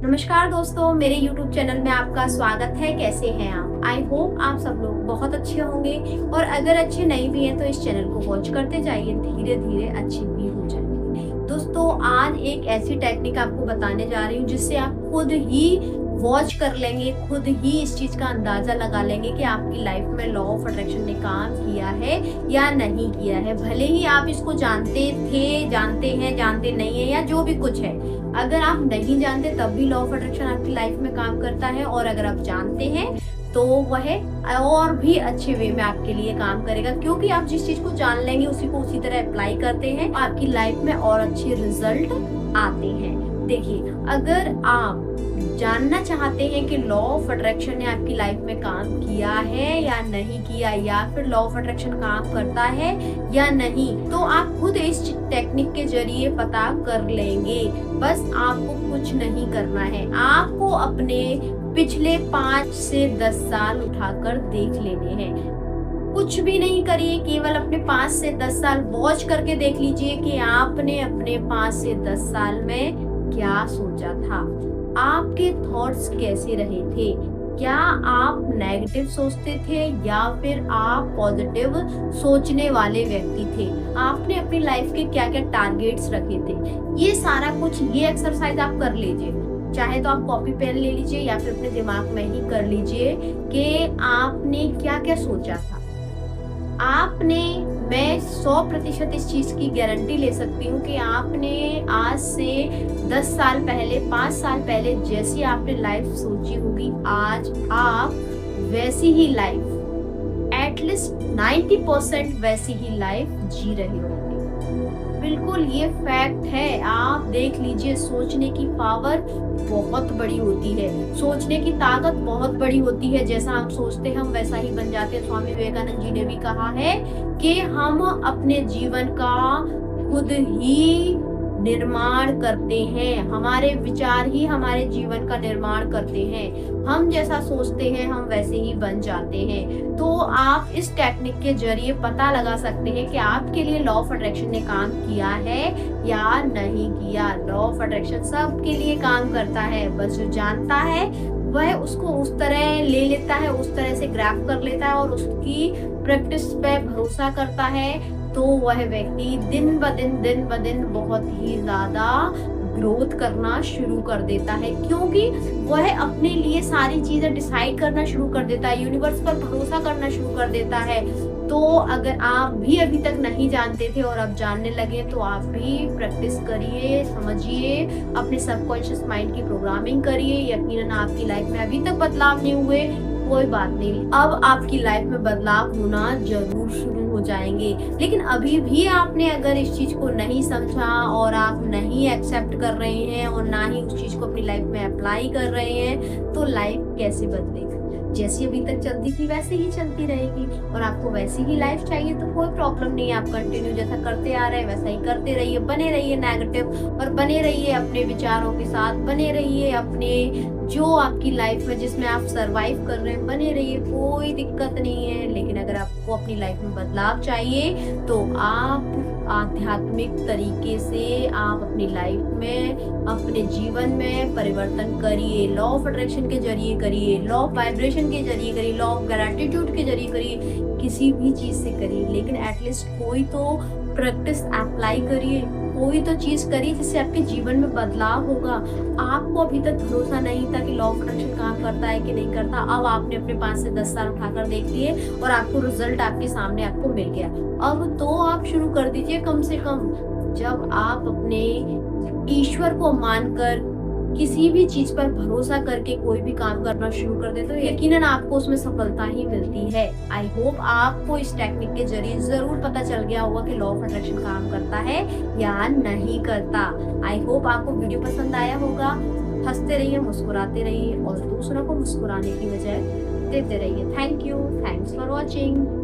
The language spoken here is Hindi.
नमस्कार दोस्तों, मेरे YouTube चैनल में आपका स्वागत है। कैसे हैं आप? आई होप आप सब लोग बहुत अच्छे होंगे और अगर अच्छे नहीं भी हैं तो इस चैनल को वॉच करते जाइए, धीरे धीरे अच्छे भी हो जाएंगे। दोस्तों, आज एक ऐसी टेक्निक आपको बताने जा रही हूँ जिससे आप खुद ही वॉच कर लेंगे, खुद ही इस चीज का अंदाजा लगा लेंगे कि आपकी लाइफ में लॉ ऑफ अट्रैक्शन ने काम किया है या नहीं किया है। भले ही आप इसको जानते थे, जानते हैं, जानते नहीं है या जो भी कुछ है, अगर आप नहीं जानते तब भी लॉ ऑफ अट्रैक्शन आपकी लाइफ में काम करता है, और अगर आप जानते हैं तो वह और भी अच्छे वे में आपके लिए काम करेगा, क्योंकि आप जिस चीज को जान लेंगे उसी को उसी तरह अप्लाई करते हैं, आपकी लाइफ में और अच्छे रिजल्ट आते हैं। देखिए, अगर आप जानना चाहते हैं कि लॉ ऑफ अट्रैक्शन ने आपकी लाइफ में काम किया है या नहीं किया, या फिर लॉ ऑफ अट्रैक्शन काम करता है या नहीं, तो आप खुद इस टेक्निक के जरिए पता कर लेंगे। बस आपको कुछ नहीं करना है, आपको अपने पिछले 5 से 10 साल उठाकर देख लेने हैं। कुछ भी नहीं करिए, केवल अपने 5 से 10 साल वॉच करके देख लीजिए कि आपने अपने 5 से 10 साल में क्या सोचा था, आपके थॉट्स कैसे रहे थे, क्या आप नेगेटिव सोचते थे या फिर आप पॉजिटिव सोचने वाले व्यक्ति थे, आपने अपनी लाइफ के क्या क्या टारगेट्स रखे थे। ये सारा कुछ, ये एक्सरसाइज आप कर लीजिए। चाहे तो आप कॉपी पेन ले लीजिए या फिर अपने दिमाग में ही कर लीजिए कि आपने क्या क्या सोचा था। मैं 100% इस चीज की गारंटी ले सकती हूँ कि आपने आज से 10 साल पहले, 5 साल पहले जैसी आपने लाइफ सोची होगी, आज आप वैसी ही लाइफ, एटलीस्ट 90% वैसी ही लाइफ जी रहे होंगे। बिल्कुल, ये फैक्ट है। आप देख लीजिए, सोचने की पावर बहुत बड़ी होती है, सोचने की ताकत बहुत बड़ी होती है। जैसा हम सोचते हैं हम वैसा ही बन जाते हैं। स्वामी विवेकानंद जी ने भी कहा है कि हम अपने जीवन का खुद ही निर्माण करते हैं, हमारे विचार ही हमारे जीवन का निर्माण करते हैं। हम जैसा सोचते हैं हम वैसे ही बन जाते हैं। तो आप इस टेक्निक के जरिए पता लगा सकते हैं कि आपके लिए लॉ ऑफ अट्रैक्शन ने काम किया है या नहीं किया। लॉ ऑफ अट्रैक्शन सबके लिए काम करता है, बस जो जानता है वह उसको उस तरह ले लेता है, उस तरह से ग्रैब कर लेता है और उसकी प्रैक्टिस पे भरोसा करता है, तो वह व्यक्ति दिन ब दिन बहुत ही ज्यादा ग्रोथ करना शुरू कर देता है, क्योंकि वह अपने लिए सारी चीजें डिसाइड करना शुरू कर देता है, यूनिवर्स पर भरोसा करना शुरू कर देता है। तो अगर आप भी अभी तक नहीं जानते थे और अब जानने लगे, तो आप भी प्रैक्टिस करिए, समझिए, अपने सबकॉन्शियस माइंड की प्रोग्रामिंग करिए। यकीनन आपकी लाइफ में अभी तक बदलाव नहीं हुए, कोई बात नहीं, अब आपकी लाइफ में बदलाव होना जरूर शुरू हो जाएंगे। लेकिन अभी भी आपने अगर इस चीज को नहीं समझा और आप नहीं एक्सेप्ट कर रहे हैं और ना ही उस चीज को अपनी लाइफ में अप्लाई कर रहे हैं, तो लाइफ कैसे बदलेगी? जैसी अभी तक चलती थी वैसे ही चलती रहेगी, और आपको वैसी ही लाइफ चाहिए तो कोई प्रॉब्लम नहीं है। आप कंटिन्यू जैसा करते आ रहे हैं वैसा ही करते रहिए, बने रहिए नेगेटिव, और बने रहिए अपने विचारों के साथ, बने रहिए अपने जो आपकी लाइफ में जिसमें आप सरवाइव कर रहे हैं, बने रहिए, कोई दिक्कत नहीं है। लेकिन अगर आपको अपनी लाइफ में बदलाव चाहिए तो आप आध्यात्मिक तरीके से आप अपनी लाइफ में, अपने जीवन में परिवर्तन करिए। लॉ ऑफ अट्रैक्शन के जरिए करिए, लॉ ऑफ वाइब्रेशन के जरिए करिए, लॉ ऑफ ग्रैटिट्यूड के जरिए करिए, किसी भी चीज से करिए, लेकिन एटलीस्ट कोई तो प्रैक्टिस अप्लाई करिए, कोई तो चीज करिए जिससे आपके जीवन में बदलाव होगा। आपको अभी तक भरोसा नहीं था कि लॉ ऑफ अट्रैक्शन काम करता है कि नहीं करता, अब आपने अपने 5 से 10 साल उठाकर देख लिए और आपको रिजल्ट आपके सामने आपको मिल गया। अब तो आप शुरू कर दीजिए, कम से कम जब आप अपने ईश्वर को मानकर किसी भी चीज पर भरोसा करके कोई भी काम करना शुरू कर दे तो यकीनन आपको उसमें सफलता ही मिलती है। आई होप आपको इस टेक्निक के जरिए जरूर पता चल गया होगा कि लॉ ऑफ अट्रैक्शन काम करता है या नहीं करता। आई होप आपको वीडियो पसंद आया होगा। हंसते रहिए, मुस्कुराते रहिए और दूसरों को मुस्कुराने की वजह देते रहिए। Thank you, thanks for watching.